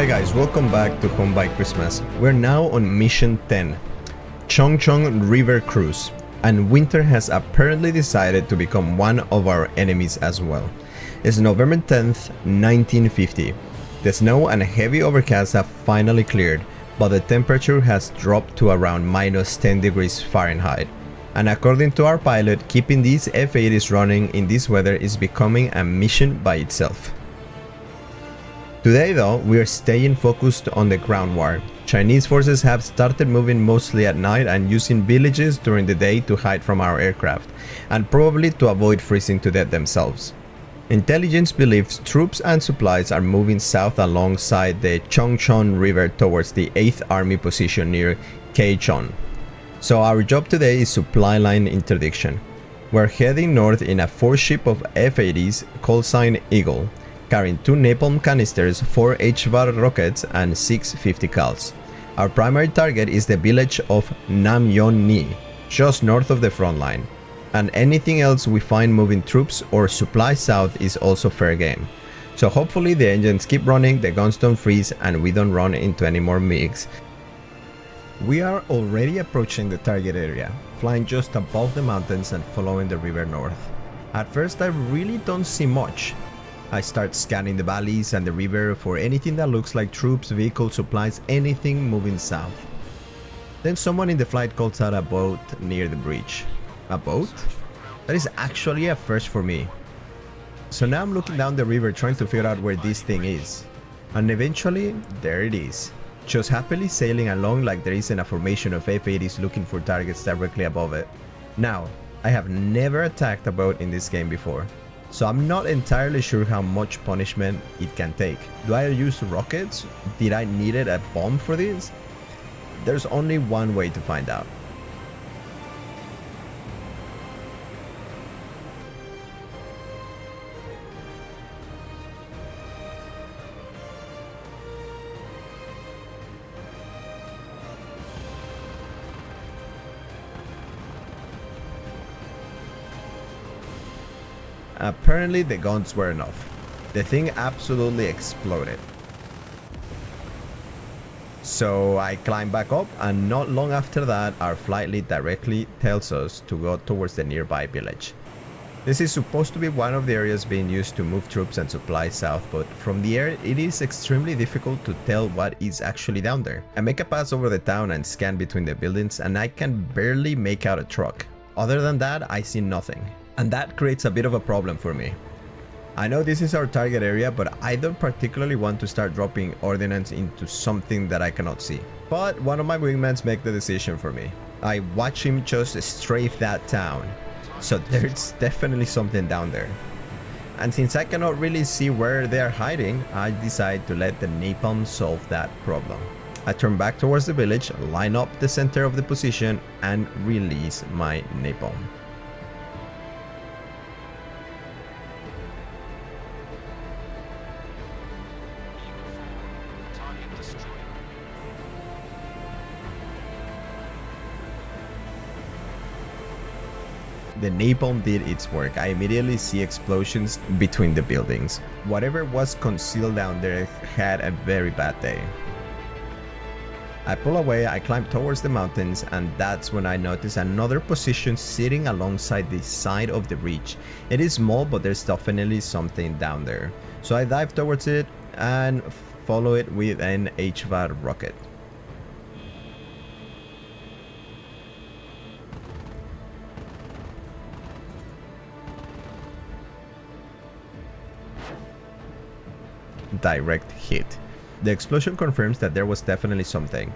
Hey guys, welcome back to Home by Christmas. We're now on mission 10, Chongchong River Cruise, and winter has apparently decided to become one of our enemies as well. It's November 10th, 1950. The snow and heavy overcast have finally cleared, but the temperature has dropped to around minus 10 degrees Fahrenheit. And according to our pilot, keeping these F-80s running in this weather is becoming a mission by itself. Today though, we are staying focused on the ground war. Chinese forces have started moving mostly at night and using villages during the day to hide from our aircraft, and probably to avoid freezing to death themselves. Intelligence believes troops and supplies are moving south alongside the Chongchong River towards the 8th Army position near Kaichon. So our job today is supply line interdiction. We're heading north in a 4-ship of F-80s call sign Eagle, carrying 2 Napalm canisters, 4 HVAR rockets and 6 50 cals. Our primary target is the village of Namyonni, just north of the front line, and anything else we find moving troops or supplies south is also fair game. So hopefully the engines keep running, the guns don't freeze, and we don't run into any more MiGs. We are already approaching the target area, flying just above the mountains and following the river north. At first I really don't see much. I start scanning the valleys and the river for anything that looks like troops, vehicles, supplies, anything moving south. Then someone in the flight calls out a boat near the bridge. A boat? That is actually a first for me. So now I'm looking down the river trying to figure out where this thing is. And eventually, there it is. Just happily sailing along like there isn't a formation of F-80s looking for targets directly above it. Now, I have never attacked a boat in this game before, so I'm not entirely sure how much punishment it can take. Do I use rockets? Did I need a bomb for this? There's only one way to find out. Apparently the guns were enough. The thing absolutely exploded. So I climbed back up, and not long after that our flight lead directly tells us to go towards the nearby village. This is supposed to be one of the areas being used to move troops and supplies south, but from the air it is extremely difficult to tell what is actually down there. I make a pass over the town and scan between the buildings, and I can barely make out a truck. Other than that, I see nothing. And that creates a bit of a problem for me. I know this is our target area, but I don't particularly want to start dropping ordnance into something that I cannot see. But one of my wingmans make the decision for me. I watch him just strafe that town. So there's definitely something down there. And since I cannot really see where they are hiding, I decide to let the napalm solve that problem. I turn back towards the village, line up the center of the position, and release my napalm. The napalm did its work. I immediately see explosions between the buildings. Whatever was concealed down there had a very bad day. I pull away, I climb towards the mountains, and that's when I notice another position sitting alongside the side of the ridge. It is small, but there's definitely something down there. So I dive towards it and follow it with an HVAR rocket. Direct hit. The explosion confirms that there was definitely something.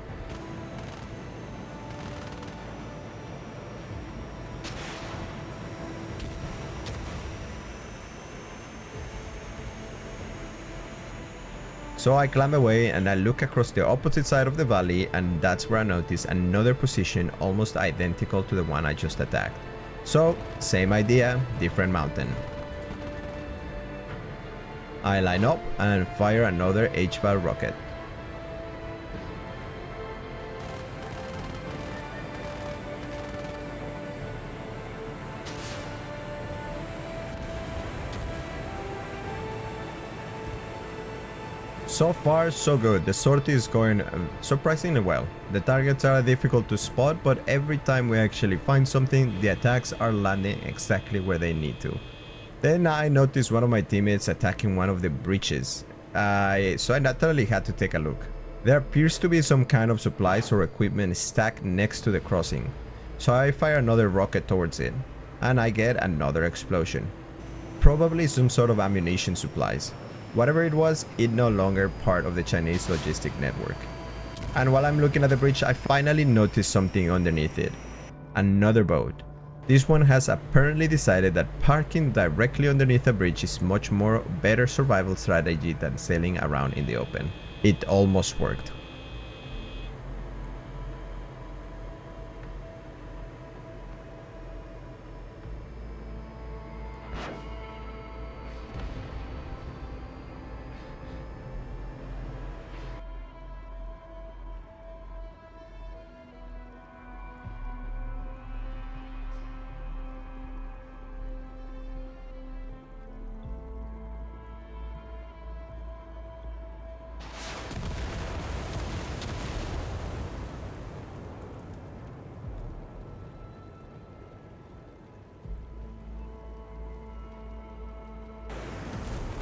So I climb away and I look across the opposite side of the valley, and that's where I notice another position almost identical to the one I just attacked. So, same idea, different mountain. I line up and fire another HVAR rocket. So far, so good. The sortie is going surprisingly well. The targets are difficult to spot, but every time we actually find something, the attacks are landing exactly where they need to. Then I noticed one of my teammates attacking one of the breaches, so I naturally had to take a look. There appears to be some kind of supplies or equipment stacked next to the crossing, so I fire another rocket towards it, and I get another explosion. Probably some sort of ammunition supplies. Whatever it was, it no longer part of the Chinese logistic network. And while I'm looking at the bridge, I finally noticed something underneath it. Another boat. This one has apparently decided that parking directly underneath a bridge is much more better survival strategy than sailing around in the open. It almost worked.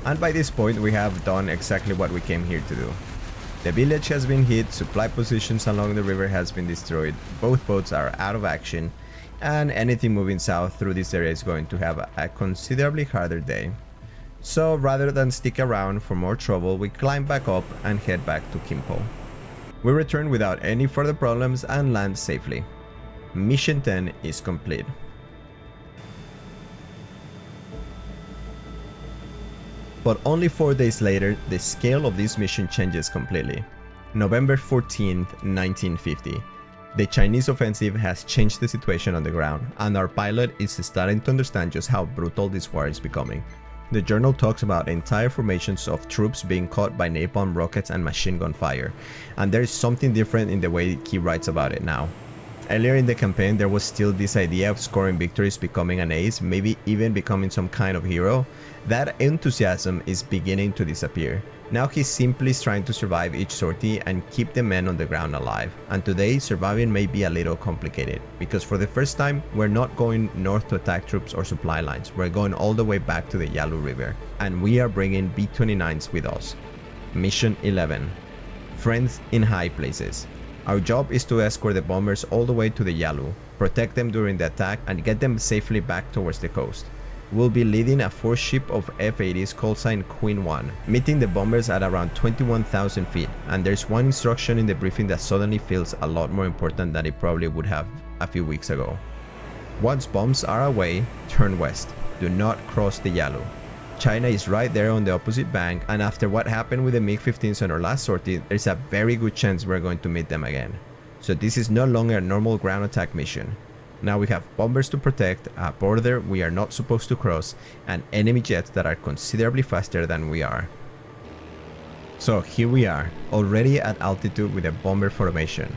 And by this point we have done exactly what we came here to do. The village has been hit, supply positions along the river has been destroyed, both boats are out of action, and anything moving south through this area is going to have a considerably harder day. So rather than stick around for more trouble, we climb back up and head back to Kimpo. We return without any further problems and land safely. Mission 10 is complete. But only 4 days later, the scale of this mission changes completely. November 14th, 1950. The Chinese offensive has changed the situation on the ground, and our pilot is starting to understand just how brutal this war is becoming. The journal talks about entire formations of troops being caught by napalm rockets and machine gun fire, and there is something different in the way he writes about it now. Earlier in the campaign, there was still this idea of scoring victories, becoming an ace, maybe even becoming some kind of hero. That enthusiasm is beginning to disappear. Now he's simply trying to survive each sortie and keep the men on the ground alive. And today, surviving may be a little complicated, because for the first time, we're not going north to attack troops or supply lines. We're going all the way back to the Yalu River, and we are bringing B29s with us. Mission 11. Friends in high places. Our job is to escort the bombers all the way to the Yalu, protect them during the attack, and get them safely back towards the coast. We'll be leading a force ship of F-80s call sign Queen 1, meeting the bombers at around 21,000 feet, and there's one instruction in the briefing that suddenly feels a lot more important than it probably would have a few weeks ago. Once bombs are away, turn west. Do not cross the Yalu. China is right there on the opposite bank, and after what happened with the MiG-15s on our last sortie, there's a very good chance we're going to meet them again. So this is no longer a normal ground attack mission. Now we have bombers to protect, a border we are not supposed to cross, and enemy jets that are considerably faster than we are. So here we are, already at altitude with a bomber formation.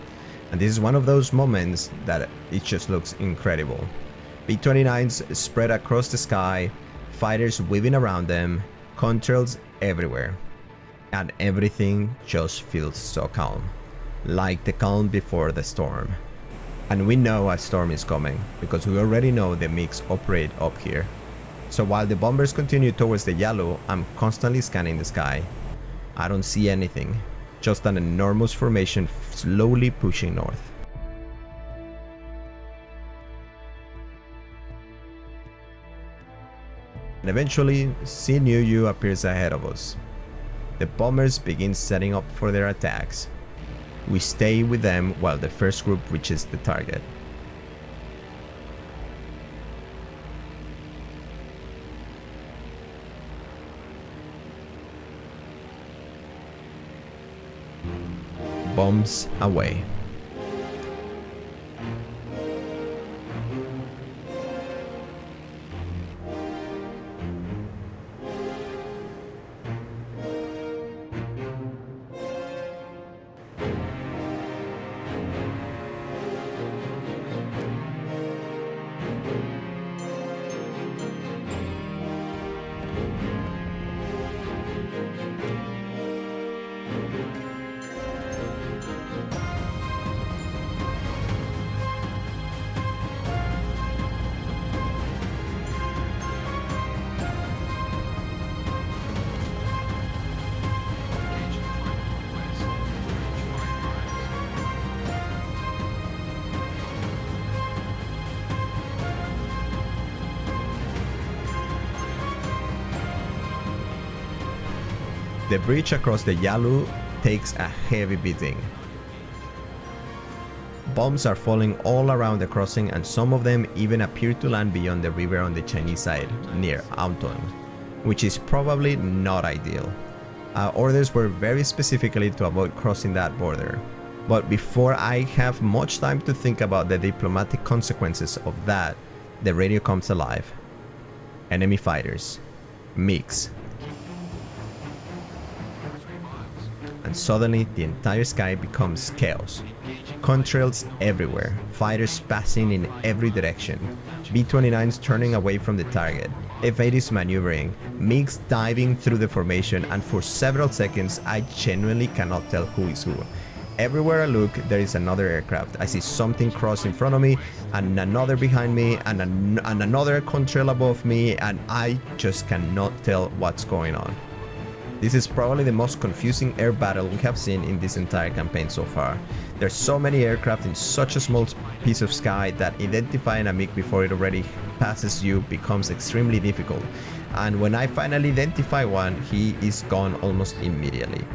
And this is one of those moments that it just looks incredible. B29s spread across the sky, fighters weaving around them, contrails everywhere. And everything just feels so calm. Like the calm before the storm. And we know a storm is coming, because we already know the MiGs operate up here. So while the bombers continue towards the Yalu, I'm constantly scanning the sky. I don't see anything, just an enormous formation slowly pushing north. And eventually, Sinuiju appears ahead of us. The bombers begin setting up for their attacks. We stay with them while the first group reaches the target. Bombs away. The bridge across the Yalu takes a heavy beating. Bombs are falling all around the crossing, and some of them even appear to land beyond the river on the Chinese side, near Napalm, which is probably not ideal. Our orders were very specifically to avoid crossing that border. But before I have much time to think about the diplomatic consequences of that, the radio comes alive. Enemy fighters. MiGs. And suddenly the entire sky becomes chaos. Contrails everywhere, fighters passing in every direction, B29s turning away from the target, F-80s maneuvering, MiGs diving through the formation, and for several seconds I genuinely cannot tell who is who. Everywhere I look, there is another aircraft. I see something cross in front of me, and another behind me, and another contrail above me, and I just cannot tell what's going on. This is probably the most confusing air battle we have seen in this entire campaign so far. There's so many aircraft in such a small piece of sky that identifying a MiG before it already passes you becomes extremely difficult. And when I finally identify one, he is gone almost immediately.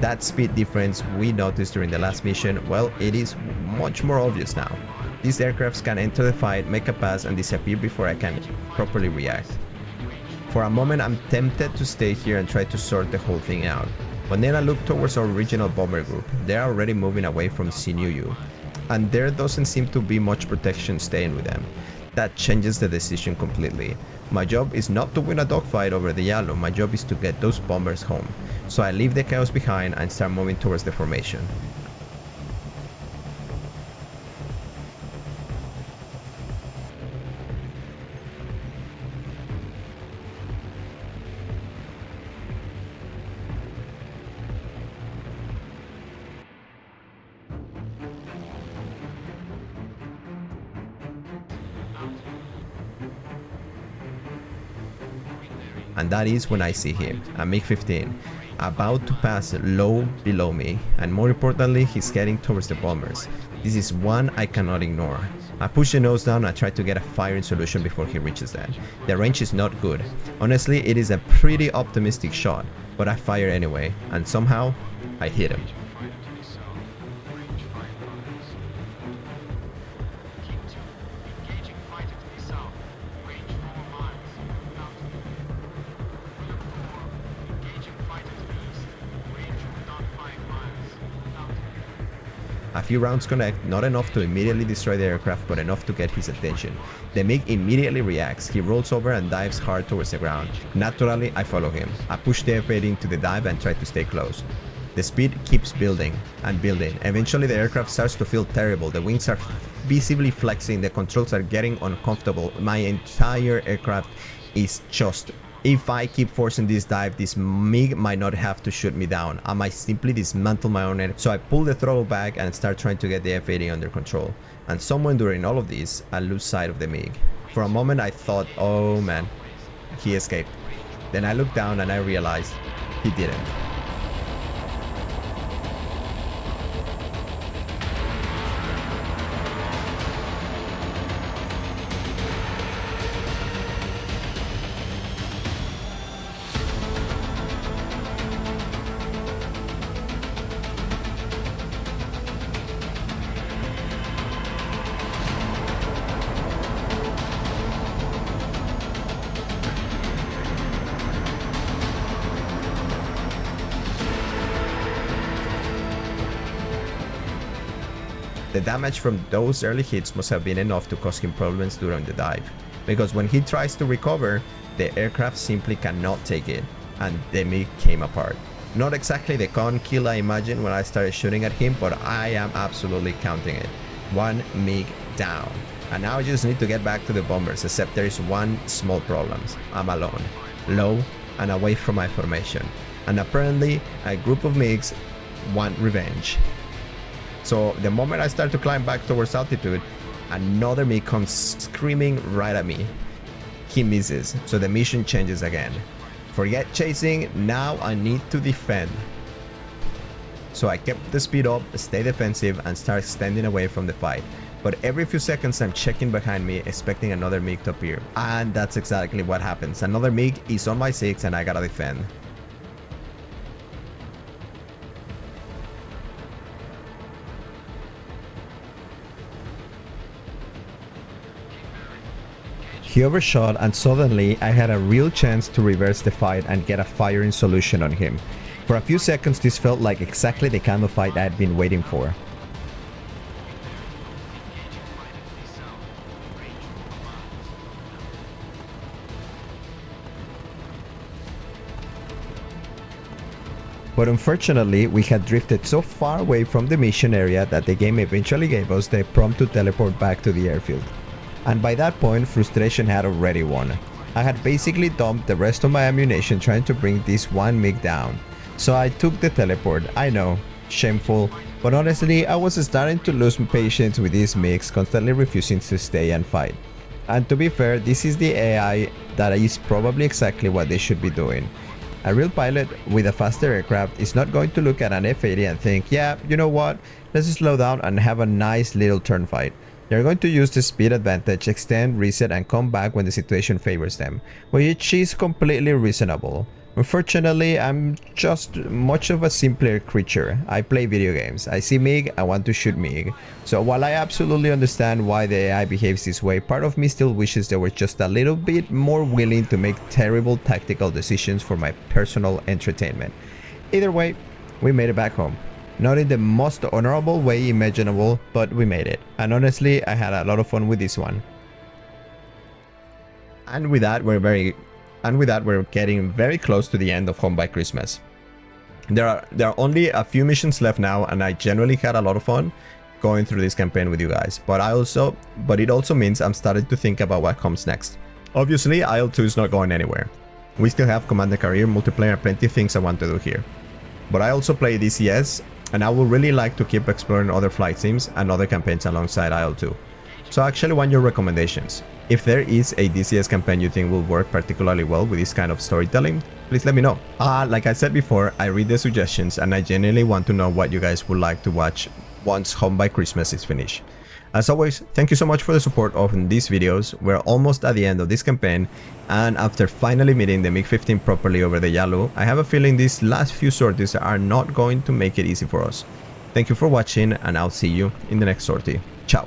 That speed difference we noticed during the last mission, well, it is much more obvious now. These aircrafts can enter the fight, make a pass, and disappear before I can properly react. For a moment I'm tempted to stay here and try to sort the whole thing out, but then I look towards our original bomber group. They're already moving away from Sinuiju, and there doesn't seem to be much protection staying with them. That changes the decision completely. My job is not to win a dogfight over the Yalu, my job is to get those bombers home. So I leave the chaos behind and start moving towards the formation. And that is when I see him, a MiG-15, about to pass low below me, and more importantly, he's heading towards the bombers. This is one I cannot ignore. I push the nose down and try to get a firing solution before he reaches that. The range is not good. Honestly, it is a pretty optimistic shot, but I fire anyway, and somehow, I hit him. A few rounds connect, not enough to immediately destroy the aircraft, but enough to get his attention. The MiG immediately reacts. He rolls over and dives hard towards the ground. Naturally, I follow him. I push the F-80 into the dive and try to stay close. The speed keeps building and building. Eventually the aircraft starts to feel terrible. The wings are visibly flexing, the controls are getting uncomfortable. My entire aircraft is just... If I keep forcing this dive, this MiG might not have to shoot me down. I might simply dismantle my own aircraft. So I pull the throttle back and start trying to get the F-80 under control. And somewhere during all of this, I lose sight of the MiG. For a moment I thought, oh man, he escaped. Then I looked down and I realized he didn't. The damage from those early hits must have been enough to cause him problems during the dive, because when he tries to recover, the aircraft simply cannot take it, and the MiG came apart. Not exactly the con kill I imagined when I started shooting at him, but I am absolutely counting it. One MiG down. And now I just need to get back to the bombers, except there is one small problem. I'm alone, low and away from my formation, and apparently a group of MiGs want revenge. So the moment I start to climb back towards altitude, another MiG comes screaming right at me. He misses, so the mission changes again. Forget chasing, now I need to defend. So I kept the speed up, stay defensive, and start standing away from the fight. But every few seconds I'm checking behind me, expecting another MiG to appear. And that's exactly what happens. Another MiG is on my 6 and I gotta defend. He overshot and suddenly I had a real chance to reverse the fight and get a firing solution on him. For a few seconds this felt like exactly the kind of fight I had been waiting for. But unfortunately, we had drifted so far away from the mission area that the game eventually gave us the prompt to teleport back to the airfield. And by that point, frustration had already won. I had basically dumped the rest of my ammunition trying to bring this one MiG down. So I took the teleport. I know, shameful, but honestly I was starting to lose patience with these MiGs constantly refusing to stay and fight. And to be fair, this is the AI that is probably exactly what they should be doing. A real pilot with a faster aircraft is not going to look at an F-80 and think, yeah, you know what, let's slow down and have a nice little turn fight. They're going to use the speed advantage, extend, reset, and come back when the situation favors them, which is completely reasonable. Unfortunately, I'm just much of a simpler creature. I play video games. I see MiG, I want to shoot MiG. So while I absolutely understand why the AI behaves this way, part of me still wishes they were just a little bit more willing to make terrible tactical decisions for my personal entertainment. Either way, we made it back home. Not in the most honorable way imaginable, but we made it. And honestly, I had a lot of fun with this one. And with that, we're getting very close to the end of Home by Christmas. There are only a few missions left now, and I genuinely had a lot of fun going through this campaign with you guys. But it also means I'm starting to think about what comes next. Obviously, IL2 is not going anywhere. We still have Command & Career, multiplayer, plenty of things I want to do here. But I also play DCS, and I would really like to keep exploring other flight sims and other campaigns alongside IL2. So I actually want your recommendations. If there is a DCS campaign you think will work particularly well with this kind of storytelling, please let me know. Like I said before, I read the suggestions and I genuinely want to know what you guys would like to watch once Home by Christmas is finished. As always, thank you so much for the support of these videos. We're almost at the end of this campaign, and after finally meeting the MiG-15 properly over the Yalu, I have a feeling these last few sorties are not going to make it easy for us. Thank you for watching, and I'll see you in the next sortie. Ciao!